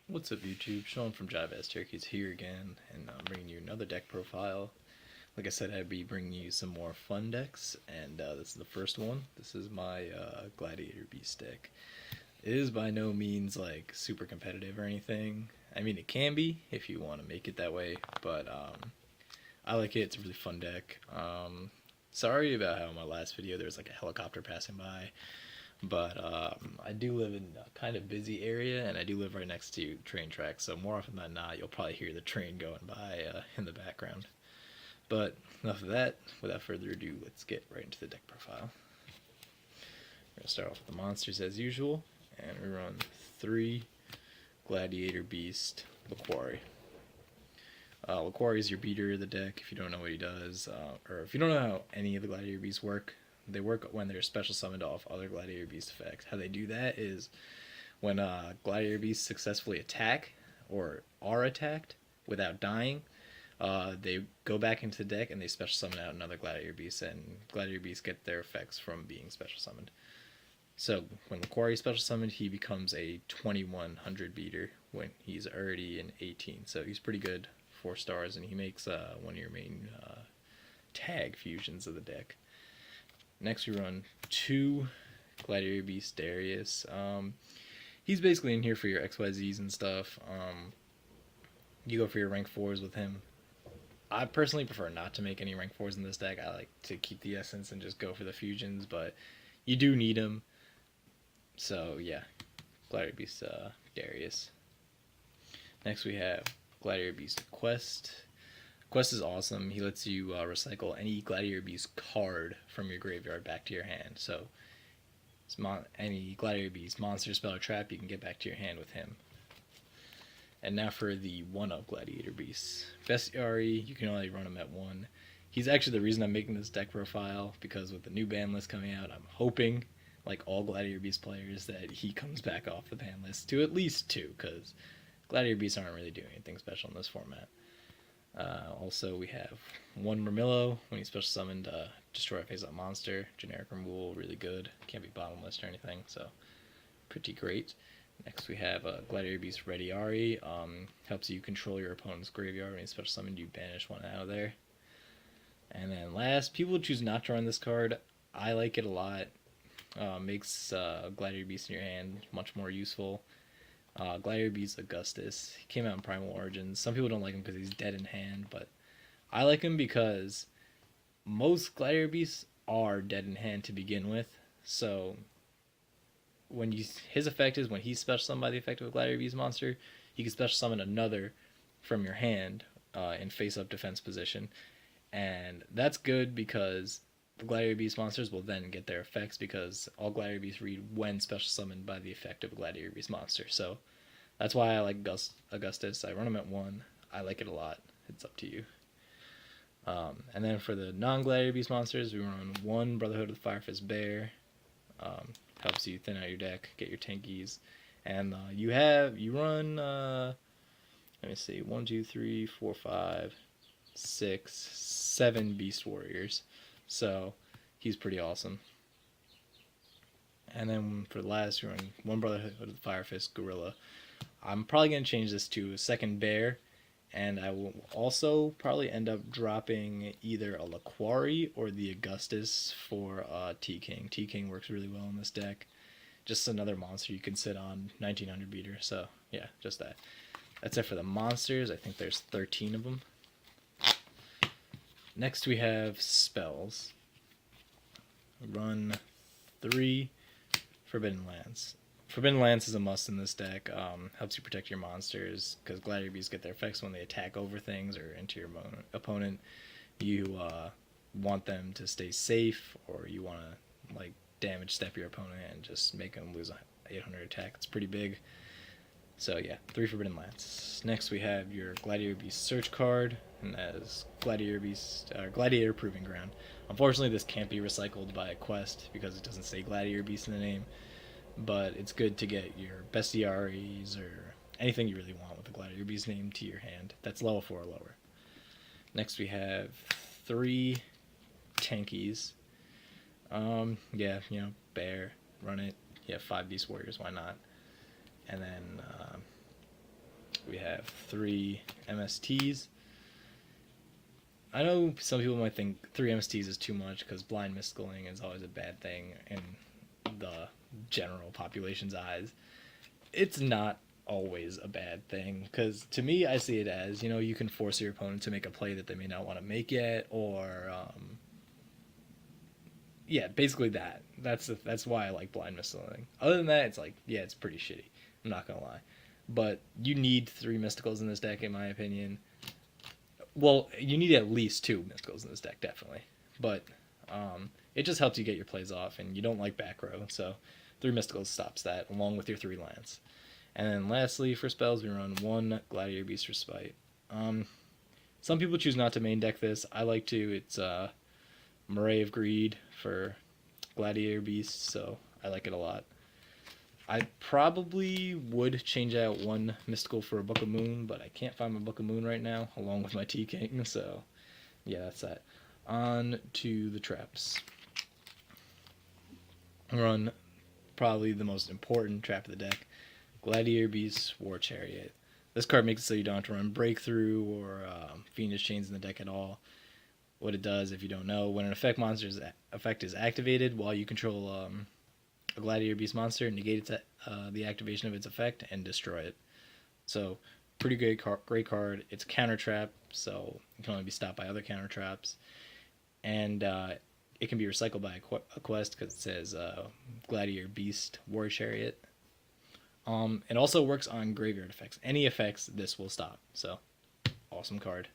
What's up, YouTube? Sean from Jive Turkeys here again, and I'm bringing you another deck profile. Like I said, I'd be bringing you some more fun decks, and this is the first one. This is my Gladiator Beast deck. It is by no means like super competitive or anything. I mean, it can be if you want to make it that way, but I like it. It's a really fun deck. Sorry about how in my last video there was like a helicopter passing by. But I do live in a kind of busy area, and I do live right next to train tracks, so more often than not, you'll probably hear the train going by in the background. But enough of that. Without further ado, let's get right into the deck profile. We're going to start off with the monsters as usual, and we run 3 Gladiator Beast Laquari. Laquari is your beater of the deck if you don't know what he does, or if you don't know how any of the Gladiator Beasts work. They work when they're special summoned off other Gladiator Beast effects. How they do that is when Gladiator Beasts successfully attack or are attacked without dying, they go back into the deck and they special summon out another Gladiator Beast, and Gladiator Beasts get their effects from being special summoned. So when Laquari special summoned, he becomes a 2100 beater when he's already in 18. So he's pretty good, 4 stars, and he makes one of your main tag fusions of the deck. Next, we run 2 Gladiator Beast Darius. He's basically in here for your XYZs and stuff. You go for your rank 4s with him. I personally prefer not to make any rank 4s in this deck. I like to keep the essence and just go for the fusions, but you do need him. So, yeah, Gladiator Beast Darius. Next, we have Gladiator Beast Quest. Quest is awesome. He lets you recycle any Gladiator Beast card from your graveyard back to your hand. So any Gladiator Beast monster, spell, or trap, you can get back to your hand with him. And now for the 1-up Gladiator Beasts. Bestiari, you can only run him at 1. He's actually the reason I'm making this deck profile, because with the new ban list coming out, I'm hoping, like all Gladiator Beast players, that he comes back off the ban list to at least 2, because Gladiator Beasts aren't really doing anything special in this format. Also, we have 1 Murmillo. When he's special summoned, destroy a face-up monster. Generic removal, really good. Can't be bottomless or anything, so pretty great. Next, we have Gladiator Beast Rediari. Helps you control your opponent's graveyard. When he's special summoned, you banish one out of there. And then last, people choose not to run this card. I like it a lot. Makes Gladiator Beast in your hand much more useful. Gladiator Beast Augustus. He came out in Primal Origins. Some people don't like him because he's dead in hand, but I like him because most Gladiator Beasts are dead in hand to begin with. So when his effect is when he's special summoned by the effect of a Gladiator Beast monster, you can special summon another from your hand in face-up defense position. And that's good because the Gladiator Beast monsters will then get their effects, because all Gladiator Beasts read when special summoned by the effect of a Gladiator Beast monster. So that's why I like Augustus. I run him at 1. I like it a lot. It's up to you. And then for the non-Gladiator Beast monsters, we run 1 Brotherhood of the Firefist Bear. Helps you thin out your deck, get your tankies. And you run, let me see, 1, 2, 3, 4, 5, 6, 7 Beast Warriors. So he's pretty awesome. And then for the last, we run 1 Brotherhood of the Firefist Gorilla. I'm probably going to change this to a second bear, and I will also probably end up dropping either a Laquari or the Augustus for T-King. T-King works really well in this deck. Just another monster you can sit on, 1900 beater. So yeah, just that. That's it for the monsters. I think there's 13 of them. Next we have spells. Run 3 Forbidden Lance. Forbidden Lance is a must in this deck. Helps you protect your monsters, because Gladiator Beasts get their effects when they attack over things or into your opponent. You want them to stay safe, or you want to like damage step your opponent and just make them lose a 800 attack. It's pretty big. So yeah, 3 Forbidden Lance. Next we have your Gladiator Beast search card, and that is Gladiator Proving Ground. Unfortunately, this can't be recycled by a quest because it doesn't say Gladiator Beast in the name, but it's good to get your Bestiaries or anything you really want with the Gladiator Beast name to your hand. That's level 4 or lower. Next we have 3 Tankies. Yeah, bear, run it. You have 5 Beast Warriors, why not? And then we have 3 MSTs. I know some people might think 3 MSTs is too much because blind mysticaling is always a bad thing in the general population's eyes. It's not always a bad thing, because to me, I see it as, you can force your opponent to make a play that they may not want to make yet, or yeah, basically that's why I like blind mysticaling. Other than that, it's like, yeah, it's pretty shitty, I'm not gonna lie, but you need 3 mysticals in this deck, in my opinion. Well, you need at least 2 mysticals in this deck, definitely, but it just helps you get your plays off, and you don't like back row, so 3 mysticals stops that, along with your 3 lands. And then lastly, for spells, we run 1 Gladiator Beast Respite. Some people choose not to main deck this. I like to. It's Murray of Greed for Gladiator Beast, so I like it a lot. I probably would change out 1 Mystical for a Book of Moon, but I can't find my Book of Moon right now, along with my T-King, so yeah, that's that. On to the traps. Run probably the most important trap of the deck, Gladiator Beast War Chariot. This card makes it so you don't have to run Breakthrough or Fiendish Chains in the deck at all. What it does, if you don't know, when an monster's effect is activated while you control a Gladiator Beast monster, negate the activation of its effect and destroy it. So, pretty great card. It's a counter trap, so it can only be stopped by other counter traps. And it can be recycled by a quest because it says Gladiator Beast War Chariot. It also works on graveyard effects. Any effects, this will stop. So, awesome card.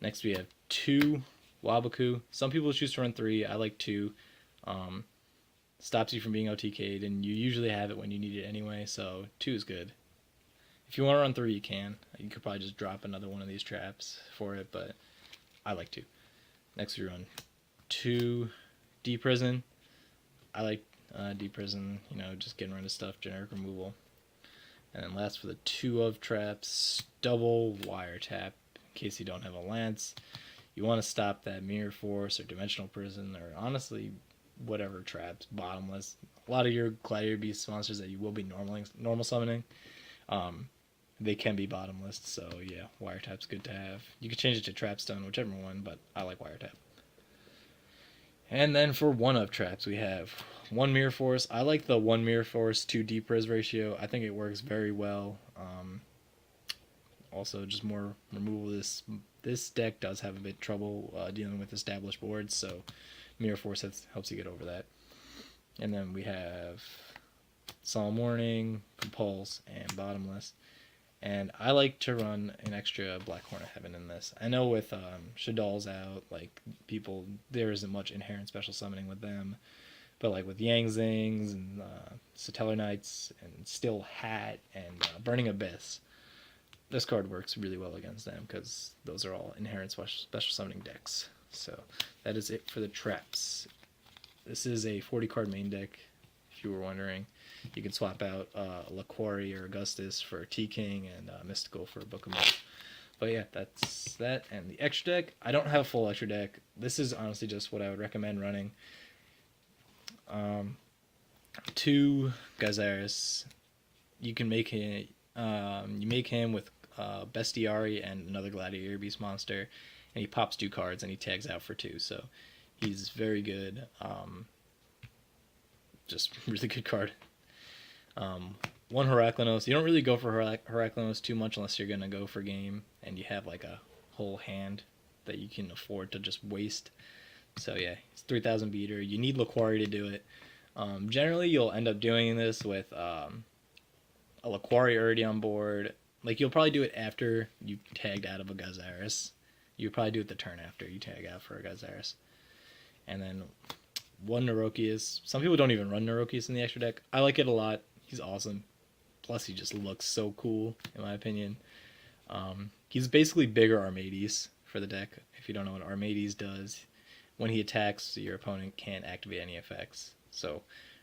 Next, we have 2 Waboku. Some people choose to run 3. I like 2. Stops you from being OTK'd, and you usually have it when you need it anyway, so 2 is good. If you want to run 3, you can. You could probably just drop another one of these traps for it, but I like 2. Next, we run 2 D-Prison. I like D-Prison, just getting rid of stuff, generic removal. And then last, for the 2 of traps, double Wiretap, in case you don't have a Lance. You want to stop that Mirror Force or Dimensional Prison, or honestly, whatever traps, Bottomless. A lot of your Gladiator Beast monsters that you will be normal summoning, they can be Bottomless, so yeah, Wiretap's good to have. You can change it to Trapstone, whichever one, but I like Wiretap. And then for 1 of traps, we have 1 Mirror Force. I like the 1 Mirror Force, 2 D-Pres ratio. I think it works very well. Also, just more removal. This deck does have a bit of trouble dealing with established boards, so Mirror Force helps you get over that. And then we have Solemn Warning, Compulse, and Bottomless. And I like to run an extra Black Horn of Heaven in this. I know with Shadal's out, like, there isn't much inherent special summoning with them. But like with Yang Zings and Satellar Knights and Still Hat and Burning Abyss, this card works really well against them because those are all inherent special summoning decks. So that is it for the traps. This is a 40 card main deck, if you were wondering. You can swap out Laquari or Augustus for T-King and Mystical for Book of Moon. But yeah, that's that. And the extra deck, I don't have a full extra deck. This is honestly just what I would recommend running. 2 Gazaris. You can make him. You make him with Bestiari and another Gladiator Beast monster, and he pops 2 cards and he tags out for 2. So he's very good. Just really good card. 1 Heraclinos. You don't really go for Heraclinos too much unless you're gonna go for game and you have like a whole hand that you can afford to just waste. So yeah, it's 3,000 beater. You need Laquari to do it. Generally, you'll end up doing this with a Laquari already on board. Like, you'll probably do it after you tagged out of a Gazaris. You'll probably do it the turn after you tag out for a Gazaris. And then 1 Neurokius. Some people don't even run Neurokius in the extra deck. I like it a lot. He's awesome. Plus, he just looks so cool, in my opinion. He's basically bigger Armades for the deck. If you don't know what Armades does, when he attacks, your opponent can't activate any effects. So,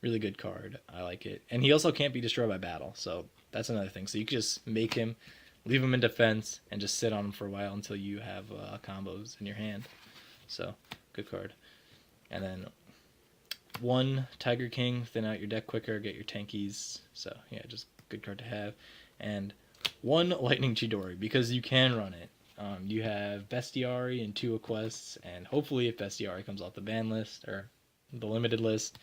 really good card. I like it. And he also can't be destroyed by battle. So, that's another thing. So, you can just make him, leave him in defense, and just sit on him for a while until you have combos in your hand. So, good card. And then 1 Tiger King, thin out your deck quicker, get your tankies. So, yeah, just good card to have. And one Lightning Chidori, because you can run it. You have Bestiari and 2 quests, and hopefully if Bestiari comes off the ban list, or the limited list,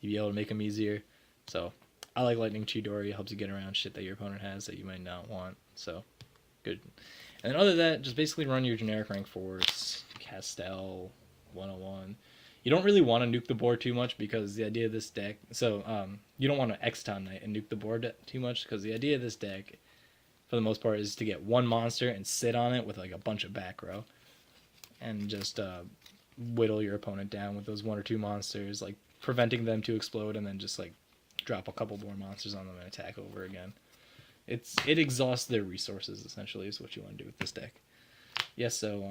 you'll be able to make them easier. So I like Lightning Chidori. It helps you get around shit that your opponent has that you might not want. So good. And then other than that, just basically run your generic rank force, Castel, 101. You don't really want to nuke the board too much, because the idea of this deck... So, you don't want to X-Town Knight and nuke the board too much, because the idea of this deck, for the most part, is to get one monster and sit on it with like a bunch of back row. And just whittle your opponent down with those 1 or 2 monsters, like preventing them to explode, and then just like drop a couple more monsters on them and attack over again. It exhausts their resources, essentially, is what you want to do with this deck. Yes, so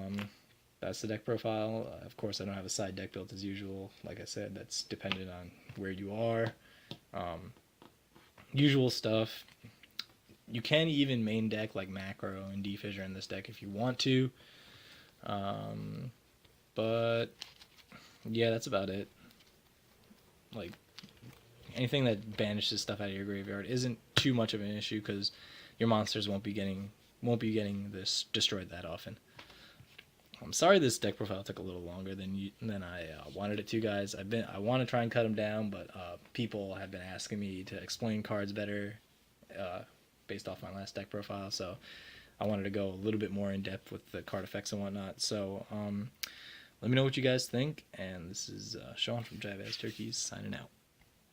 that's the deck profile. Of course, I don't have a side deck built as usual. Like I said, that's dependent on where you are. Usual stuff. You can even main deck like Macro and D-Fissure in this deck if you want to. But yeah, that's about it. Like, anything that banishes stuff out of your graveyard isn't too much of an issue, because your monsters won't be getting this destroyed that often. I'm sorry this deck profile took a little longer than I wanted it to, guys. I want to try and cut them down, but people have been asking me to explain cards better based off my last deck profile, so I wanted to go a little bit more in depth with the card effects and whatnot. So let me know what you guys think, and this is Sean from Jive Turkeys signing out.